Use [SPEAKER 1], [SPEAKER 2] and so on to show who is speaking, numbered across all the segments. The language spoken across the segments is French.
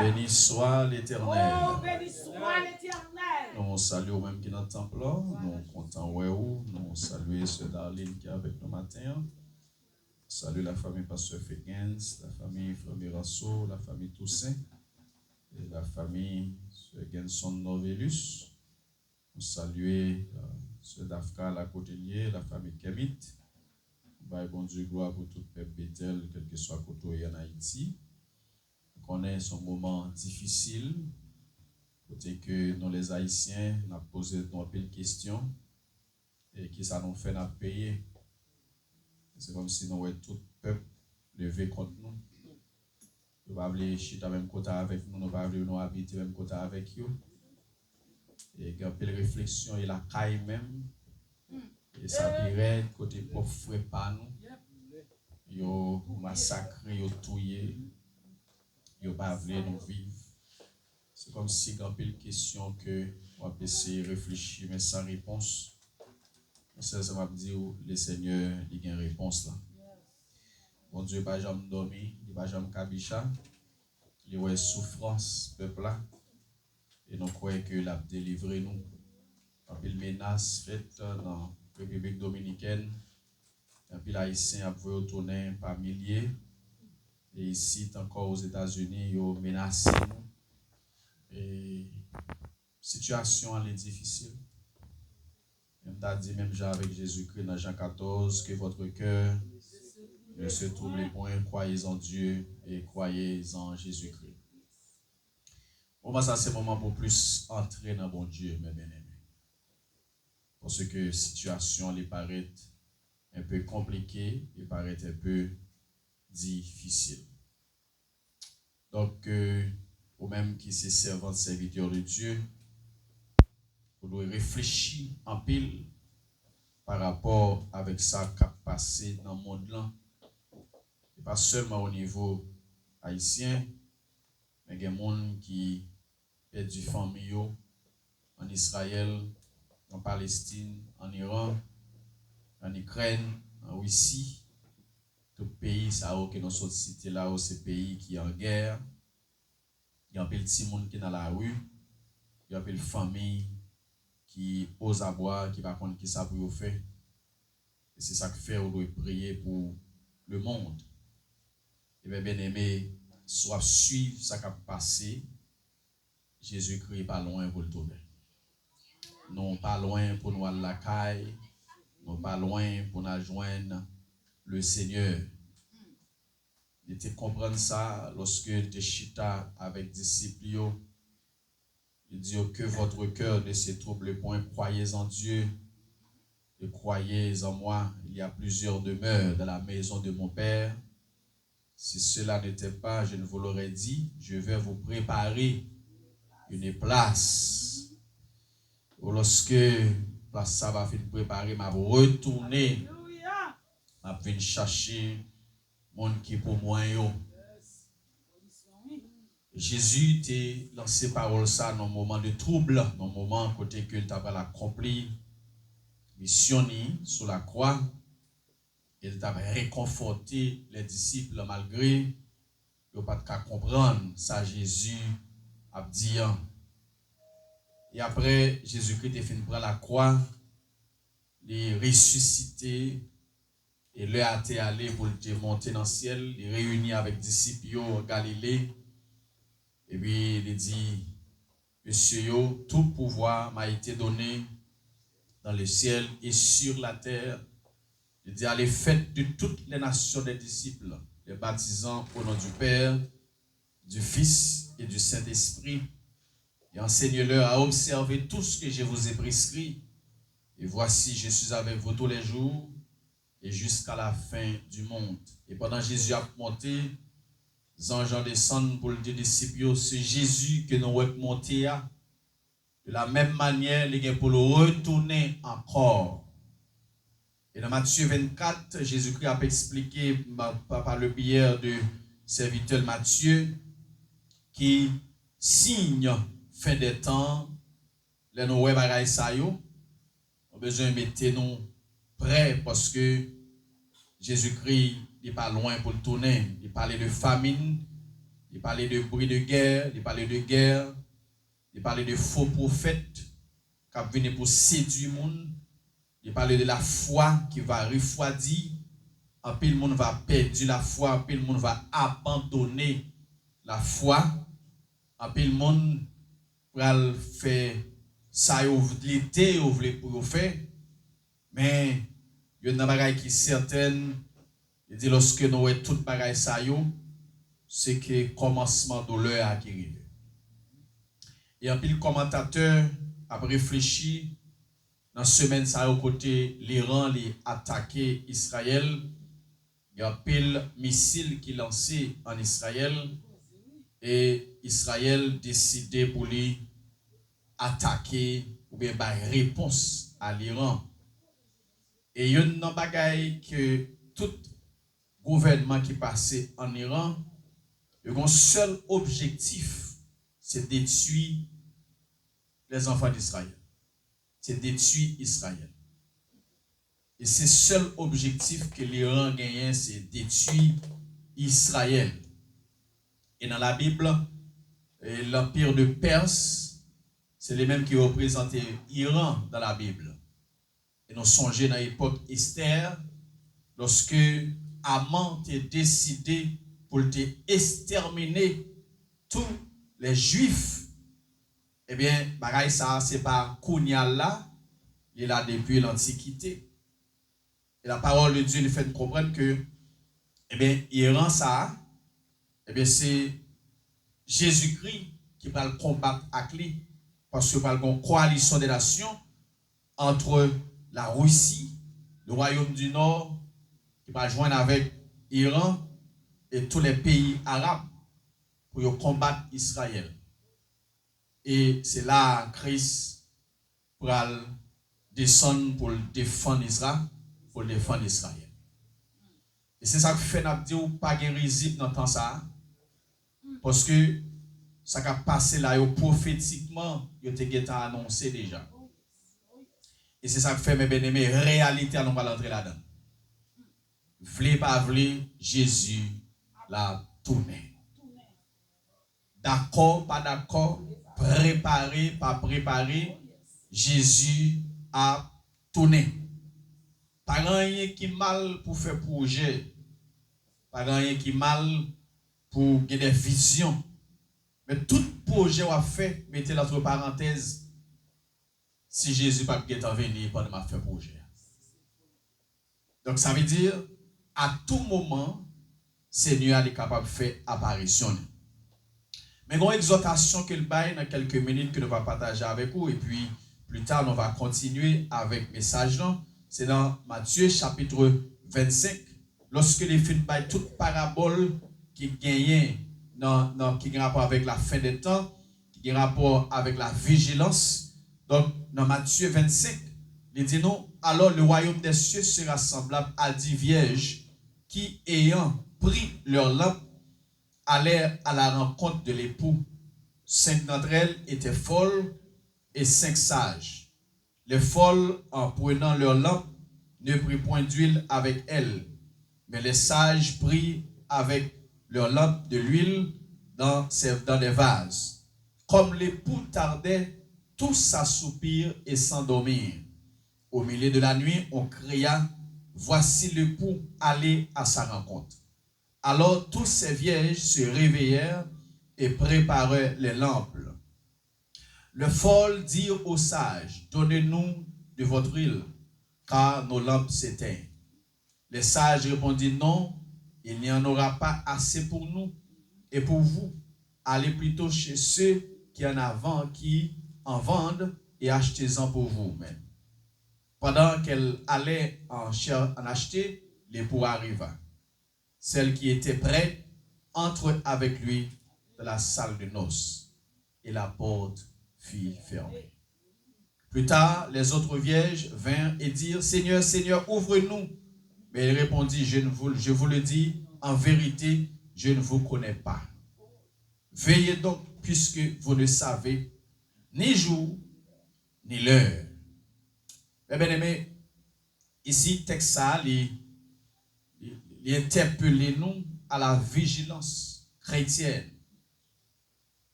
[SPEAKER 1] Béni soit l'Éternel.
[SPEAKER 2] Oh, béni soit l'Éternel.
[SPEAKER 1] Nous saluons même qui est dans le temple là. Nous comptons où. Nous saluons ce Darlene qui est avec nous matin. Salut la famille Pasteur Fegens, la famille Frère Rasso, la famille Toussaint et la famille Sœur Genson Novelus. Nous saluons Sœur Dafka la Côtelier, la famille Kemit. Bon Dieu gloire pour tout le peuple Bethel, quel que soit côté en Haïti. Nous connaissons son moment difficile. Côté que nous les Haïtiens, nous avons posé un peu de questions et qui ça nous fait payer. C'est comme si nous avons tout le peuple levé contre nous. Nous ne pouvons pas chiter même côté avec nous, nous ne pouvons pas nous habiter même côté avec eux. Et il y a une réflexion et la caille même. Et ça dirait côté pauvre frère pas nous. Ils ont massacré, ils ont tué, ils n'ont pas voulu nous vivre. C'est comme si il y a une question que on va essayer de réfléchir, mais sans réponse. Ça va me dire le Seigneur il y a une réponse là. Bon Dieu, pas jamais dormi, il pas jamais cabicha, il y a souffrance peuple là, et nous croyons que l'a délivré nous. Une menace faite dans la République dominicaine, et puis l'Haïtien a voulu tourner par milliers, et ici encore aux États-Unis, ils ont menacé nous. Et situation elle est difficile. Même t'as dit même Jean avec Jésus-Christ dans Jean 14 que votre cœur ne se trouble point, croyez en Dieu et croyez en Jésus-Christ. Bon, ça c'est le moment pour plus entrer dans bon Dieu, mes bien-aimés. Parce que la situation elle paraît un peu compliquée, elle paraît un peu difficile. Donc, ou même qui c'est servant, serviteur de Dieu, vous devez réfléchir en pile par rapport avec ça qui a passé dans le monde là. Et pas seulement au niveau haïtien, mais il y a des gens qui perdent du famille en Israël, en Palestine, en Iran, en Ukraine, en Russie. Tout pays, ça que nous sommes cités là, c'est pays qui est en guerre. Il y a un petit monde qui est dans la rue, il y a une famille qui ose à boire, qui va comprendre qui ça pour faire. Et c'est ça que fait, on doit prier pour le monde. Et bien, bien aimé, soit suivre ce qui a passé, Jésus-Christ n'est pas loin pour le tourner. Non pas loin pour nous aller la caille, non pas loin pour nous joindre le Seigneur. Et tu comprends ça lorsque tu chita avec disciples, il dit que votre cœur ne se trouble point, croyez en Dieu et croyez en moi. Il y a plusieurs demeures dans la maison de mon Père. Si cela n'était pas, je ne vous l'aurais dit, je vais vous préparer une place. Lorsque place ça va finir préparer, m'a retourner, m'a venir chercher monde qui pour moi yo. Jésus t'a lancé parole ça dans un moment de trouble, dans un moment côté que tu avais accompli mission sur la croix. Il t'a réconforté les disciples malgré ils n'ont pas de comprendre ça Jésus a dit. Et après Jésus-Christ est fini prendre la croix, il est ressuscité et lui a été allé pour le monter dans le ciel, il est réuni avec les disciples en Galilée. Et puis il dit, Monsieur yo, tout pouvoir m'a été donné dans le ciel et sur la terre. Il dit, allez faites de toutes les nations des disciples, les baptisant au nom du Père, du Fils et du Saint-Esprit, et enseignez-leur à observer tout ce que je vous ai prescrit. Et voici, je suis avec vous tous les jours et jusqu'à la fin du monde. Et pendant Jésus a monté, les anges descendent pour le disciples, c'est Jésus que nous avons monté. De la même manière, il est pour le retourner encore. Et dans Matthieu 24, Jésus-Christ a expliqué par le biais de serviteur Matthieu qui signe fin des temps, les nous bagaille ça yo, on besoin de mettre nous prêts parce que Jésus-Christ n'est pas loin pour le tourner. Il parlait de famine, il parlait de bruit de guerre, il parlait de guerre, il parlait de faux prophètes qui viennent pour séduire le monde, il parlait de la foi qui va refroidir, un peu le monde va perdre la foi, un peu le monde va abandonner la foi, un peu le monde va faire ça l'été pour faire, mais il y a une bagaille qui est certaine, il dit lorsque nous avons tout bagaille ça c'est que commencement de douleur a arrivé. Et un pile commentateur a réfléchi dans la semaine ça au côté l'Iran les attaqué Israël. Il y a un pile missile qui lancé en Israël et Israël décidé pour lui attaquer ou bien réponse à l'Iran. Et il y a une bagaille que tout gouvernement qui passait en Iran, le seul objectif, c'est détruire les enfants d'Israël. C'est détruire Israël. Et c'est le seul objectif que l'Iran gagne, c'est détruire Israël. Et dans la Bible, l'empire de Perse, c'est les mêmes qui représentaient l'Iran dans la Bible. Et nous songeons dans l'époque Esther, lorsque Haman a décidé pour exterminer tous les Juifs. Eh bien, bagaille ça, c'est pas Kounyal là, il est là depuis l'Antiquité. Et la parole de Dieu nous fait comprendre que, eh bien, Iran ça, eh bien, c'est Jésus-Christ qui va le combattre avec lui, parce qu'il va y avoir une coalition des nations entre la Russie, le Royaume du Nord, qui va joindre avec l'Iran et tous les pays arabes pour combattre Israël. Et c'est là Christ pourra descendre pour défendre Israël, pour défendre Israël. Et c'est ça que fait n'a dit ou pas de risible dans le temps ça. Parce que ça a passé là prophétiquement, il était annoncé déjà. Et c'est ça que fait mes bien-aimés, réalité à nous pas l'entrer là-dedans. V'lez pas v'lez, Jésus l'a tourné. D'accord, pas d'accord, préparé, pas préparé, Jésus a tourné. Pas rien qui mal pour faire projet, pas rien qui mal pour gagner des visions. Mais tout projet a fait, mettez entre parenthèses, si Jésus pas venir pendant ma fait projet. Donc ça veut dire, à tout moment, Seigneur est capable de faire apparition. Mais une exhortation qu'il baille dans quelques minutes que nous allons partager avec vous, et puis plus tard, nous allons continuer avec le message. C'est dans Matthieu chapitre 25, lorsque les films baillent toute parabole qui gagne qui a rapport avec la fin des temps, qui a rapport avec la vigilance. Donc, dans Matthieu 25, il dit non, alors le royaume des cieux sera semblable à 10 vierges qui, ayant pris leur lampe, allèrent à la rencontre de l'époux. 5 d'entre elles étaient folles et 5 sages. Les folles, en prenant leur lampe, ne prirent point d'huile avec elles, mais les sages prirent avec leur lampe de l'huile dans des vases. Comme l'époux tardait, tous s'assoupirent et s'endormirent. Au milieu de la nuit, on cria, voici l'époux, allez à sa rencontre. Alors tous ces vierges se réveillèrent et préparèrent les lampes. Le folles dirent aux sages, donnez-nous de votre huile, car nos lampes s'éteignent. Les sages répondirent, non, il n'y en aura pas assez pour nous et pour vous. Allez plutôt chez ceux qui en vendent et achetez-en pour vous-même. Pendant qu'elle allait en acheter, l'époux arriva. Celle qui était prête entre avec lui dans la salle de noces et la porte fut fermée. Plus tard, les autres vierges vinrent et dirent, Seigneur, Seigneur, ouvre-nous. Mais il répondit, je vous le dis, en vérité, je ne vous connais pas. Veillez donc, puisque vous ne savez ni jour, ni l'heure. Mais bien aimé, ici, texte ça, il interpelle nous à la vigilance chrétienne.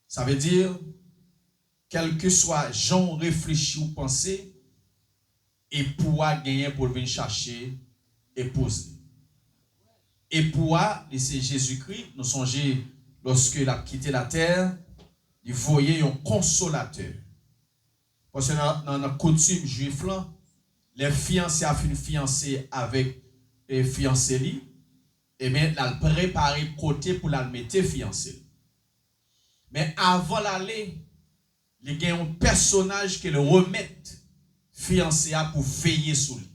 [SPEAKER 1] Ça veut dire, quel que soit gens réfléchi ou pensé, et pourra gagner pour venir chercher épouse. Et pourra, c'est Jésus-Christ, nous songeons lorsque il a quitté la terre, il voyait un consolateur. Parce que dans la coutume juive, les fiancés ont une fiancée avec les fiancés, et bien, elle a préparé côté pour la mettre fiancée. Mais avant d'aller, il y a un personnage qui le remet fiancé pour veiller sur lui.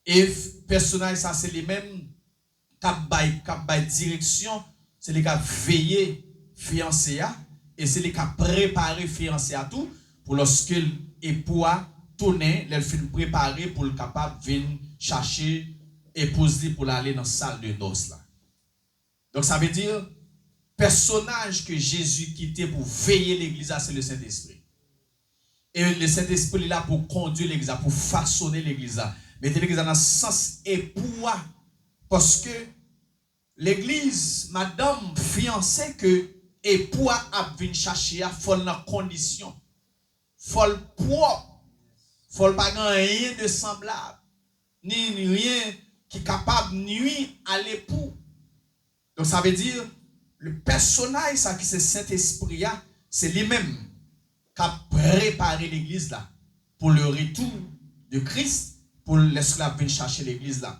[SPEAKER 1] Et personnage, ça c'est les mêmes qui ont direction, c'est les qui ont veillé fiancé et c'est les qui ont préparé fiancé à tout pour lorsque l'époux a tourné, les films préparés pour le capable de venir chercher épouse pour aller dans la salle de noces là. Donc ça veut dire personnage que Jésus quittait pour veiller l'église, c'est le Saint-Esprit. Et le Saint-Esprit est là pour conduire l'église, pour façonner l'église. Mettez l'église dans le sens époux. Parce que l'église, madame fiancée que époux a venu chercher, il faut dans condition. Il faut le propre. Il faut pas rien de semblable. Ni rien qui est capable de nuire à l'époux. Donc ça veut dire, le personnage ça, qui c'est Saint-Esprit, c'est lui-même qui a préparé l'église là pour le retour de Christ, pour l'esclave venir chercher l'église là.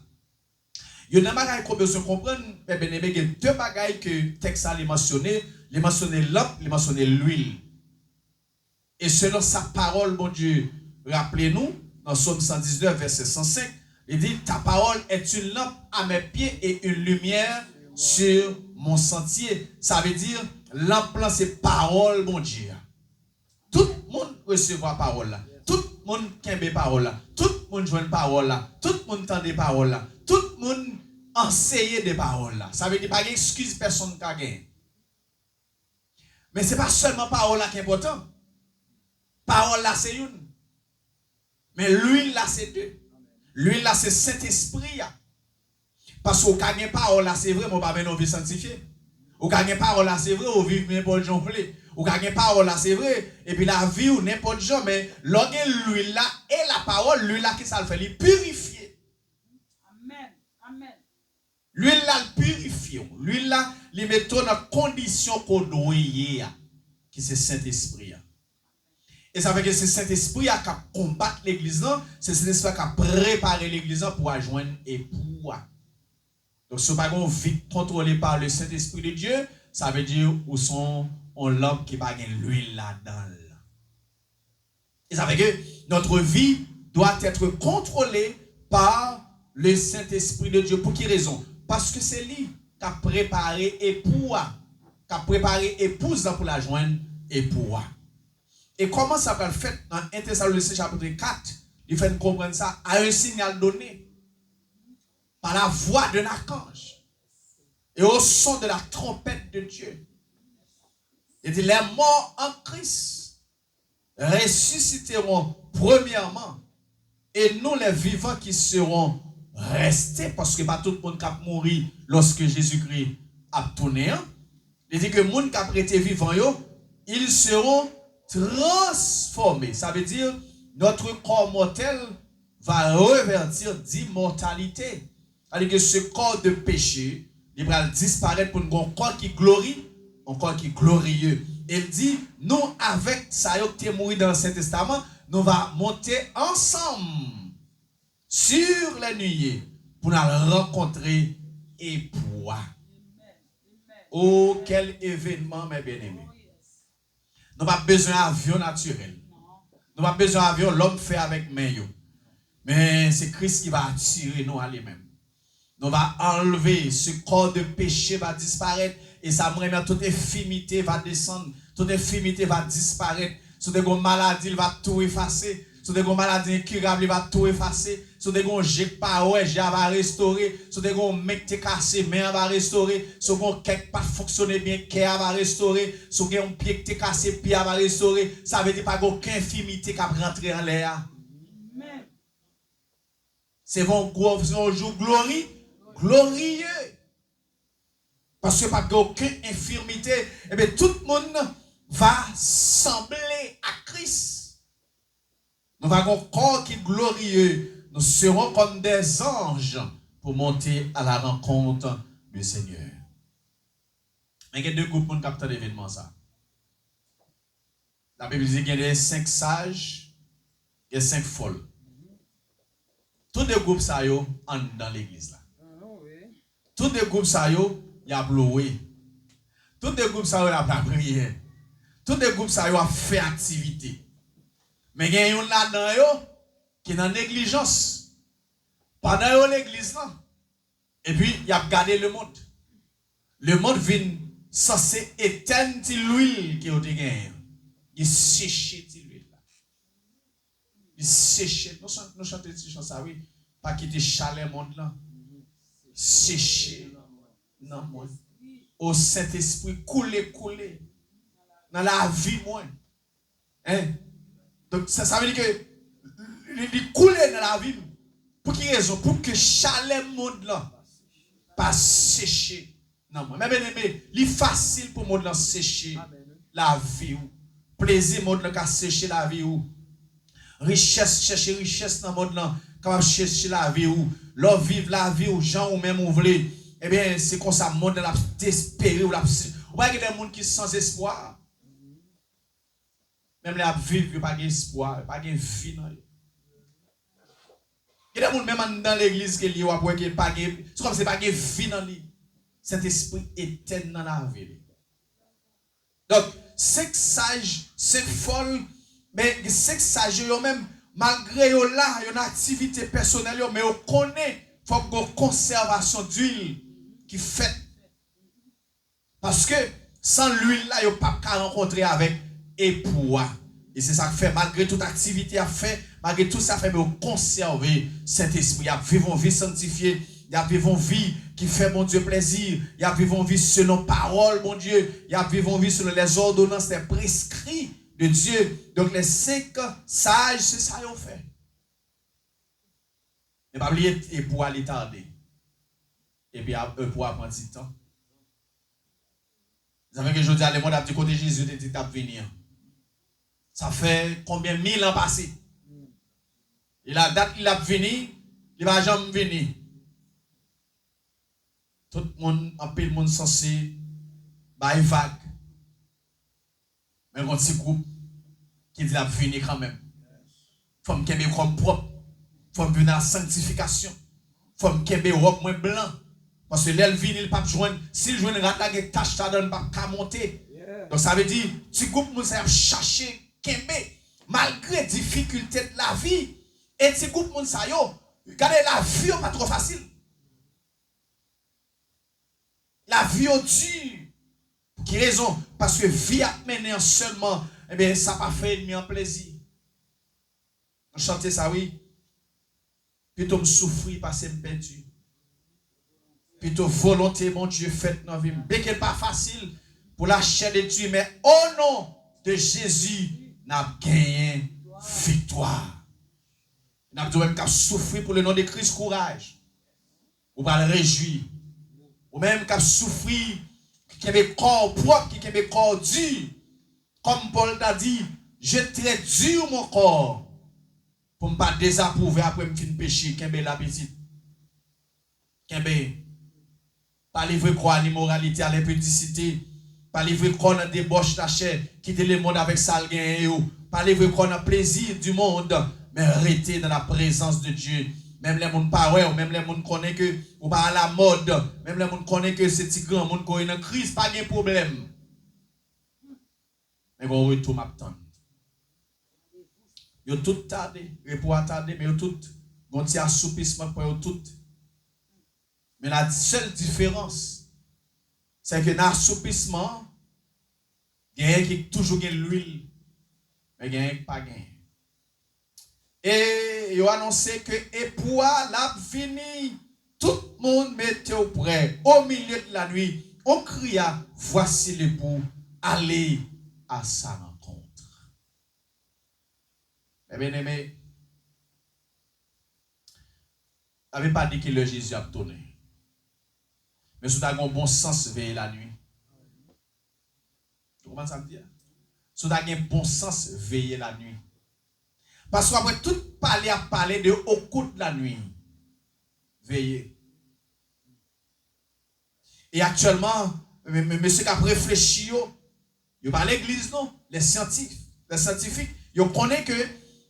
[SPEAKER 1] Il y a des bagailles qu'on besoin de comprendre, mais il y a deux bagailles que le texte a mentionné. Il a mentionné l'eau, il a mentionné l'huile. Et selon sa parole, mon Dieu, rappelez-nous, dans Psaume 119, verset 105, il dit, ta parole est une lampe à mes pieds et une lumière sur mon sentier. Ça veut dire, lampe là, c'est parole, mon Dieu. Tout le monde recevra parole là. Tout le monde kembe parole là. Tout le monde joue parole là. Tout le monde entend des paroles là. Tout le monde enseigne des paroles là. Ça veut dire pas d'excuse personne qui a gagné. Mais ce n'est pas seulement parole là qui est important. Parole là c'est une. Mais l'huile là c'est deux. L'huile là c'est Saint-Esprit. Parce qu'au cas de parole là c'est vrai, on va pas nous vie sanctifiée. Au cas de parole là c'est vrai, on vit n'importe Jean plaît. Ou gagner parole là c'est vrai et puis la vie ou n'importe genre mais lorsque l'huile là et la parole l'huile là qui ça le fait il purifier.
[SPEAKER 2] Amen. Amen.
[SPEAKER 1] L'huile là le purifie. L'huile là il met dans la condition qu'on doit y qui c'est Saint-Esprit. Et ça veut dire que c'est Saint-Esprit qui a combattre l'église là, c'est Saint-Esprit qui a préparé l'église là pour joindre époux. Donc ce pas qu'on vit contrôlé par le Saint-Esprit de Dieu, ça veut dire où sont on l'homme qui va gagner l'huile là-dedans. Et ça veut dire que notre vie doit être contrôlée par le Saint-Esprit de Dieu. Pour quelle raison? Parce que c'est lui qui a préparé époux, qui a préparé épouse pour la joindre époux. Et comment ça va le faire dans 1 Thessaloniciens chapitre 4? Il fait comprendre ça à un signal donné par la voix d'un archange et au son de la trompette de Dieu. Il dit, les morts en Christ ressusciteront premièrement et nous les vivants qui seront restés, parce que pas tout le monde qui a mouru lorsque Jésus-Christ a tourné. Il dit que les gens qui ont été vivants, ils seront transformés. Ça veut dire notre corps mortel va revertir d'immortalité. C'est-à-dire que ce corps de péché, il va disparaître pour un corps qui glorie. Encore qui est glorieux. Il dit, nous avec ça qui est mort dans l'Ancien Testament, nous allons monter ensemble sur les nuées pour nous rencontrer époux. Oh, quel événement, mes bien-aimés. Nous n'avons pas besoin d'avion naturel. Nous n'avons pas besoin d'avion, l'homme fait avec main. Mais c'est Christ qui va attirer nous à lui-même. Nous allons enlever ce corps de péché, va disparaître. Et ça me toute infimité va descendre, toute infimité va disparaître. Sur des maladies, il va tout effacer. Sur des maladies incurables, il va tout effacer. Sur des jet pas ouais, j'ai va restaurer. Sur des mec qui cassé, main va restaurer. Sur des quelque pas fonctionner bien, cœur va restaurer. Sur des pied qui cassé, pied va restaurer. Ça veut dire pas aucune infimité qui va rentrer en l'air. C'est un jour glorieux. Parce que pas aucune infirmité, eh bien, tout le monde va sembler à Christ. Nous avons un corps qui est glorieux. Nous serons comme des anges pour monter à la rencontre du Seigneur. Il y a deux groupes qui captent l'événement. La Bible dit qu'il y a 5 sages et 5 folles. Tous les groupes ça entrent dans l'église là. Tous les groupes ça y a loué. Tous les groupes ça y a prière. Tous les groupes ça y a fait activité. Mais il y a un là-dedans qui est dans négligence. Pendant l'église là. Et puis il a gardé le monde. Le monde vient censé éteindre l'huile qui a été gagnée. Il séche l'huile là. Il séche. Nous chantons cette chanson, oui. Pas quitter chalet monde là. Séché. Non, moi. Au Saint-Esprit, couler. Dans la vie, moi. Hein? Donc, ça veut dire que il couler dans la vie. Pour quelle raison? Pour que chalet monde là pas séché. Non, moi. Mais bien aimé, il est facile pour monde là sécher la vie. Plaisir monde là sécher la vie. Richesse, chercher richesse dans le monde là. Capable chercher la vie ou l'on vivre la vie ou gens ou même ou voulez, eh bien c'est comme ça monde la désespéré ou la ou pas que des monde qui sans espoir même les vivre pas d'espoir pas de vie dans eux. Il y a des monde même dans l'église qui lié après qui pas c'est comme c'est pas de vie dans lui. Cet esprit éternel dans la vie. Donc 5 sages, 5 folles, mais 5 sages eux même malgré yo là, il y a une activité personnelle, mais on connaît faut qu'il y ait une conservation d'huile qui fait. Parce que sans l'huile là, il n'y a pas qu'à rencontrer avec époux. Et c'est ça que fait, malgré toute activité à faire, malgré tout ça fait, mais on conserve cet esprit. Il y a vivre une vie sanctifiée, il y a vivre une vie qui fait mon Dieu plaisir, il y a vivre une vie selon parole, mon Dieu, il y a vivre une vie selon les ordonnances, les prescrits de Dieu. Donc les 5 sages, c'est ça qu'ils ont fait. Ne pas oublier et pour aller tarder. Et puis pour apprendre du temps. Vous savez que je dis à le monde du côté de Jésus était à venir. Ça fait combien 1000 ans passés. Et la date il a venu, il va jamais venir. Tout le monde, un peu le monde censé, bah vague. Mais un petit groupe qui dit la venir quand même. Faut me kembe comme propre. Faut me venir à la sanctification. Faut me kembe robe moins blanc. Parce que l'elvin il pas joindre. S'il joint rat là qui tâche ça donne pas qu'à monter. Donc ça veut dire petit groupe moun ça chercher kembe malgré difficulté de la vie. Et petit groupe moun ça yo, regardez la vie pas trop facile. La vie est dure. Pour quelle raison? Parce que vie a mené seulement, eh bien, ça n'a pas fait ennemi en plaisir. On chante ça, oui. Plutôt me souffrir parce que me perdu. Plutôt volonté, mon Dieu, faite dans la vie. Bien qu'elle n'est pas facile pour la chair de Dieu, mais au nom de Jésus, n'a gagné victoire. N'a pas même qu'à souffrir pour le nom de Christ, courage. Ou va le réjouir. Ou même qu'à souffrir, qui est un corps propre, qui est un corps dur. Comme Paul t'a dit, je très dur mon corps pour ne pas désapprouver après me fin péché, qui est la petite. Qui est pas livrer croire à l'immoralité, à l'impudicité, pas livrer croire dans débauche la chair, quitter le monde avec ça, pas livrer croire dans le plaisir du monde, mais rester dans la présence de Dieu. Même les gens pas même les gens connaissent que ou pas à la mode, même les gens connaissent que c'est petit grand monde qui est en crise, pas de problème. Mais bon retour m'attend. Yo tout tardé, pour attarder, mais yo tout bon petit assoupissement pour yo tout. Mais la seule différence c'est que dans l'assoupissement, il y a qui toujours l'huile, mais il y a pas gain. Et il a annoncé que époux l'a fini. Tout le monde mettait au près. Au milieu de la nuit, on cria, voici l'époux, allez à sa rencontre. Mais bien aimé, n'avez pas dit que le Jésus a tourné. Mais si tu as un bon sens, veiller la nuit. Tu comprends ça me dire? Si tu as un bon sens, veiller la nuit. Parce qu'après tout parler à parler de au cours de la nuit, veiller. Et actuellement, monsieur qui a réfléchi, il parle l'église, non? Les scientifiques, ils connaissent que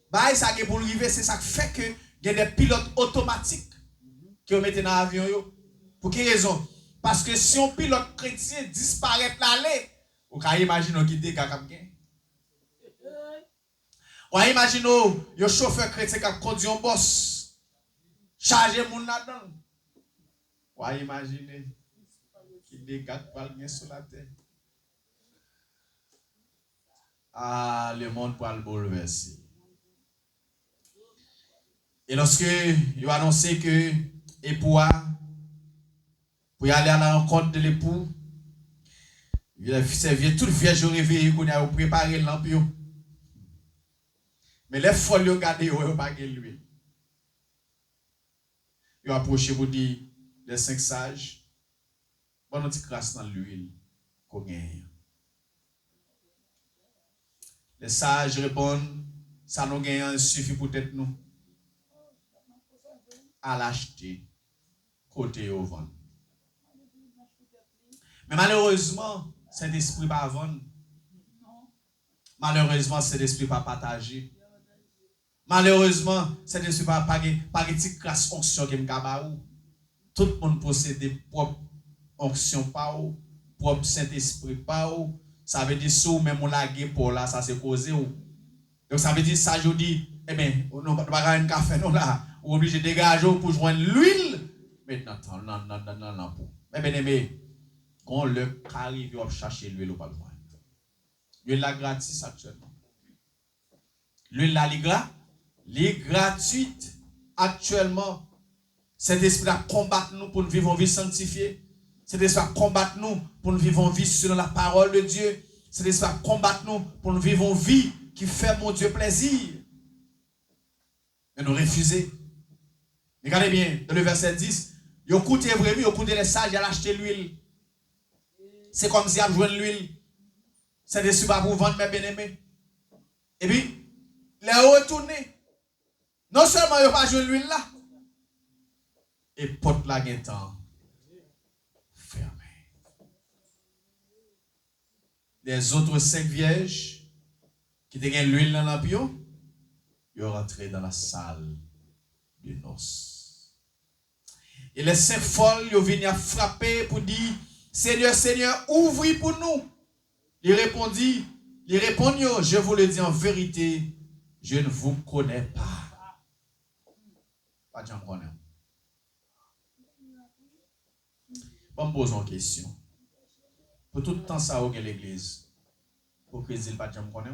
[SPEAKER 1] bah, ça pour arriver, c'est ça qui fait que il y a des pilotes automatiques qui mettent dans l'avion. Pour quelle raison? Parce que si un pilote chrétien disparaît l'aller, vous pouvez imaginer qui dégâts comme ça. Vous imaginez un chauffeur chrétien qui a conduit un boss, chargé mon là-dedans. Vous imaginez qui dégâts qui sur la terre. Ah, le monde peut le bouleverser. Et lorsque il a annoncé que l'époux pour y aller à la rencontre de l'époux, il a servi toute vierge réveillée qu'on a préparé le lampion. Mais les folles ont gardé, ils n'ont pas gagné l'huile. Ils ont approché pour dire les 5 sages, bon, on crasse dans l'huile qu'on gagne. Les sages répondent, ça nous gagne, suffit peut-être nous. À l'acheter, côté au vendre. Mais malheureusement, cet esprit pas vendre. Malheureusement, cet esprit pas partager. Malheureusement, cet esprit pas petite classe onction qui m'kabaou. Tout le monde possède des propres onctions pas ou, propre Saint-Esprit pas ou. Ça veut dire sous même on la gué pour là, ça c'est causé ou. Donc ça veut dire ça je dis, eh bien, on n'a pas un café non là, on est obligé de dégager pour joindre l'huile. Maintenant, non. Mais bien aimé, quand le arrive à chercher l'huile ou pas le joindre. L'huile là gratis actuellement. L'huile là est gratuite actuellement. Cet esprit là combat nous pour nous vivre en vie sanctifiée. Cet esprit là combat nous pour nous vivre en vie selon la parole de Dieu. Cet esprit là combat nous pour nous vivre en vie qui fait mon Dieu plaisir. Mais nous refusons. Regardez bien, dans le verset 10, il a coûté vraiment, il a coûté les sages, il a acheté l'huile. C'est comme si il a joué l'huile. C'est des subas pour vendre mes bien-aimés. Et puis, il a retourné. Non seulement il n'a pas joué l'huile là, et porte la guettant fermée. Les autres 5 vierges qui tenaient l'huile dans l'ampion, ils sont rentrés dans la salle de noces. Et les 5 folles, ils viennent frapper pour dire, Seigneur, Seigneur, ouvrez pour nous. Il répondit, je vous le dis en vérité, je ne vous connais pas. Pas de gens connaissent. On me pose une question. Pour tout le temps, ça a l'église. Pour que les pas de gens connaissent.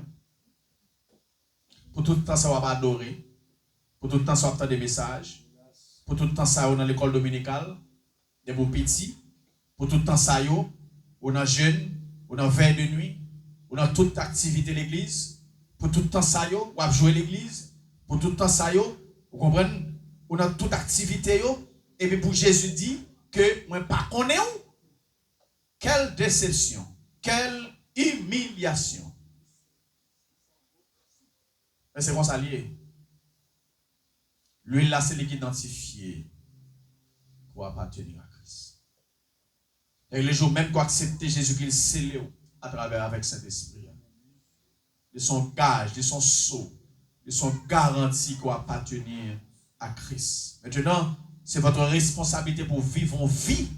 [SPEAKER 1] Pour tout le temps, ça va pas adorer. Pour tout le temps, ça va attendre des messages. Pour tout le temps, ça va dans l'école dominicale. Des beaux petits. Pour tout le temps, ça va ou dans jeûne, ou dans veille de nuit, ou dans toute activité de l'église. Pour tout le temps, ça va jouer l'église. Pour tout le temps, ça va, vous comprenez? Ou dans toute activité. Et puis pour Jésus dit que moi pas connais où. Quelle déception. Quelle humiliation. Mais c'est bon ça lié. Lui là, c'est lui qui identifié pour appartenir à Christ. Et les jours même qu'on accepte Jésus qu'il scellé à travers avec Saint-Esprit. De son gage, de son sceau, de son garantie qu'on appartenir à Christ. Maintenant, c'est votre responsabilité pour vivre en vie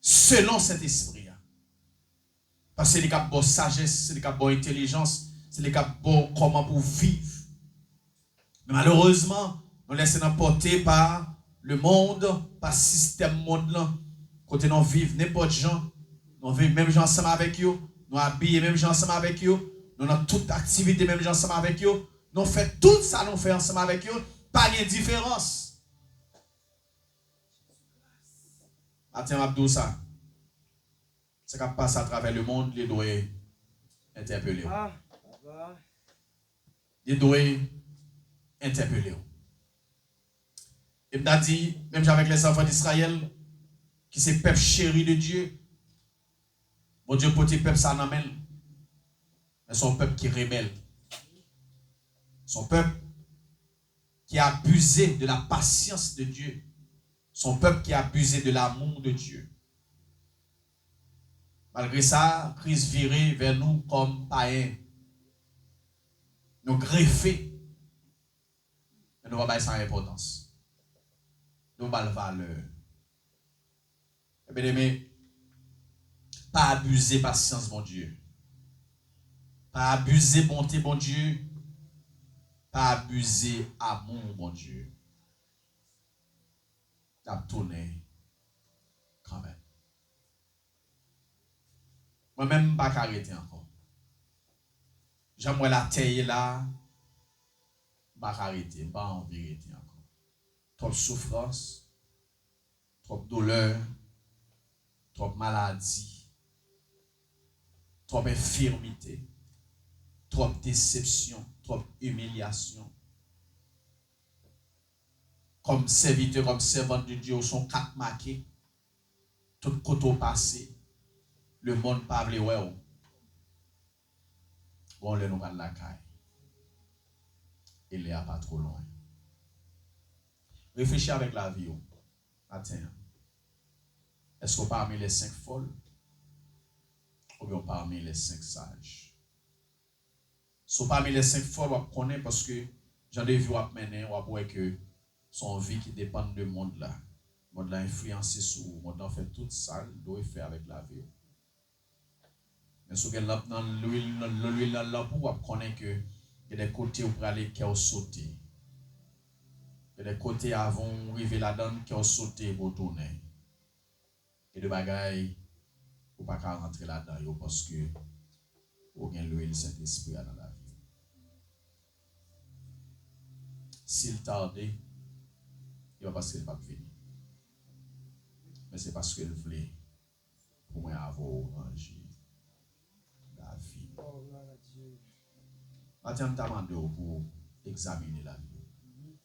[SPEAKER 1] selon cet esprit. Parce que c'est les cas de sagesse, c'est les cas de intelligence, c'est les cas de comment pour vivre. Mais malheureusement, nous laissons emporter par le monde, par le système monde. Quand nous vivons n'importe gens, nous vivons même gens ensemble avec eux, nous habillons même gens ensemble avec eux, nous avons toute activité même gens ensemble avec eux, nous faisons tout ça, nous faisons ensemble avec eux, pas de différence. Attends, Abdou, ça. C'est qu'on passe à travers le monde, les doigts interpeller. Les doigts interpeller. Et m'a dit, même avec les enfants d'Israël, qui c'est peuple chéri de Dieu. Bon Dieu, pour tes peuples, ça n'amène. Mais son peuple qui est rebelle. Son peuple qui a abusé de la patience de Dieu. Son peuple qui a abusé de l'amour de Dieu. Malgré ça, Christ virait vers nous comme païens. Nous greffer. Mais nous ne pas sans importance. Nous pas de valeur. Bien aimé, pas abuser patience, mon Dieu. Pas abuser bonté, mon Dieu. Pas abuser amour, mon Dieu. T'as tourné quand même. Moi-même, pas arrêter encore. J'aimerais la terre là, pas arrêter, pas envie d'arrêter encore. Trop de souffrance, trop de douleur, trop de maladie, trop d'infirmité, trop de déception, trop d'humiliation. Comme serviteur, comme servante de Dieu, sont quatre marqués, tout côté passé, le monde pas vle ouais. Bon, le nous de la caille. Il est pas trop loin. Réfléchis avec la vie. Matin. Est-ce qu'on parmi les 5 folles ou bien parmi les 5 sages? Si parmi les 5 folles, on connaît parce que j'en ai vu on voit que son vie qui dépend de monde là. Le monde là influencé sur le monde là fait tout ça, doit faire avec la vie. Mais si vous avez dans l'huile dans la peau, vous connaissez que il y a des côtés où vous aller qui ont sauté. Il y a des côtés avant arriver là-dedans qui ont sauté pour tourner. Et de bagailles, vous ne pouvez pas rentrer là-dedans parce que vous avez l'huile Saint-Esprit dans la vie. S'il tarde, il va parce qu'il va venir. Mais c'est parce qu'il voulait pour moi avoir rangé la vie. Maintenant, je demande pour examiner la vie.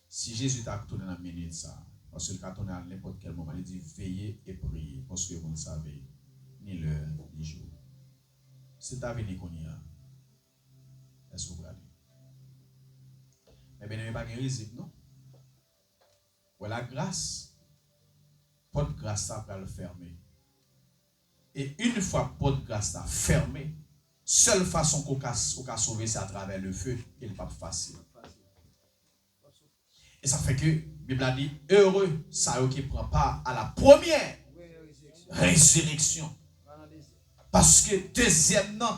[SPEAKER 1] Si Jésus t'a tourné dans la minute, ça, parce que quand on est à n'importe quel moment, il dit veillez et priez, parce que vous ne savez ni l'heure ni jour. C'est ta vie qu'on y a. Est-ce que vous regardez? Mais bien, il n'y a pas de risible, non? Ou la grâce, pas de grâce, ça va le fermer. Et une fois pas de grâce, ça fermé, seule façon qu'on peut sauver, c'est à travers le feu, et le pas facile. Et ça fait que la Bible a dit heureux, ça qui prend part à la première résurrection. Parce que deuxième non,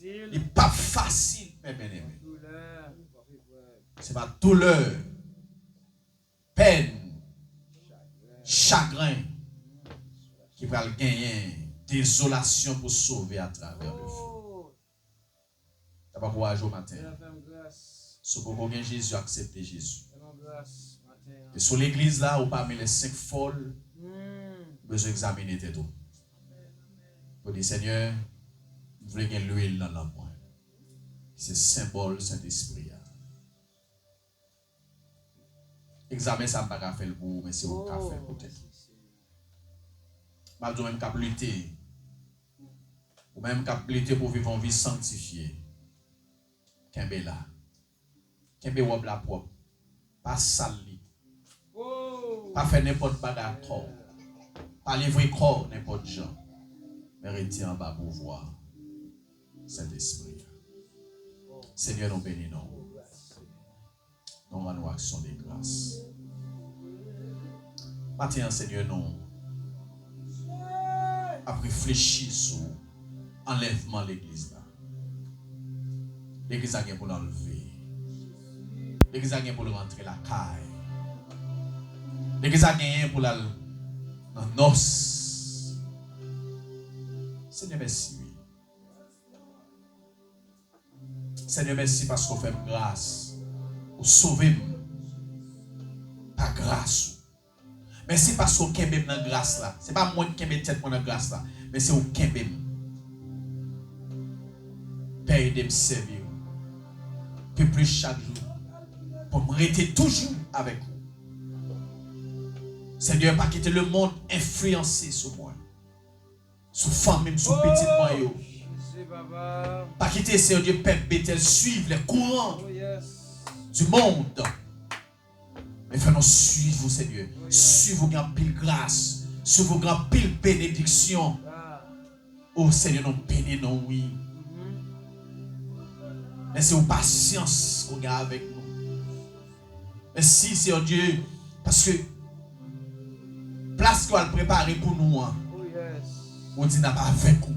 [SPEAKER 1] il n'est pas facile, mes bien-aimés. C'est pas douleur, peine, chagrin qui va le gagner, désolation pour sauver à travers le feu. Tu n'as pas courage au matin. Si vous avez Jésus, acceptez Jésus. Et sur l'église là, ou parmi les 5 folles, vous devez examiner tout. Pour dire Seigneur, vous voulez gagner l'huile dans la pointe. C'est symbole Saint-Esprit. Examen, ça ne va pas faire le bout, mais c'est au café peut-être. Malgré même qu'à lutter, ou même qu'à lutter pour vivre une vie sanctifiée. Kembe là. Kembe wab la propre. Pas sali. Pas faire n'importe quoi d'accord. Pas livrer corps n'importe gens. Mais retirer en bas pour voir cet esprit. Seigneur, nous bénissons. Nous rendons action de grâce. Maintenant, Seigneur, nous avons réfléchi sur l'enlèvement de l'église. L'église a gagné pour l'enlever. L'église a gagné pour rentrer la caille. L'église a gagné pour la noce. Seigneur, merci. Seigneur, merci parce qu'on fait grâce. Pour sauver par grâce. Merci parce qu'on kembe dans grâce là. C'est pas moi qui kembe tête dans grâce là, mais c'est au kembe. Père de me servir. Que plus chaque jour pour me rester toujours avec vous. Seigneur, pas quitter le monde influencé sur moi. Sur famille, sur petit moyen. Pas quitter, Seigneur Dieu, peuple Bethel, suivre les courants du monde. Mais fais-nous suivre, Seigneur. Suivre vos grandes pile grâce. Suivre vos grandes pile bénédiction. Oh Seigneur, nous bénissons, oui. Merci aux patience qu'on a avec nous. Merci, Seigneur Dieu, parce que place qu'on a préparée pour nous, on dit n'a pas avec nous.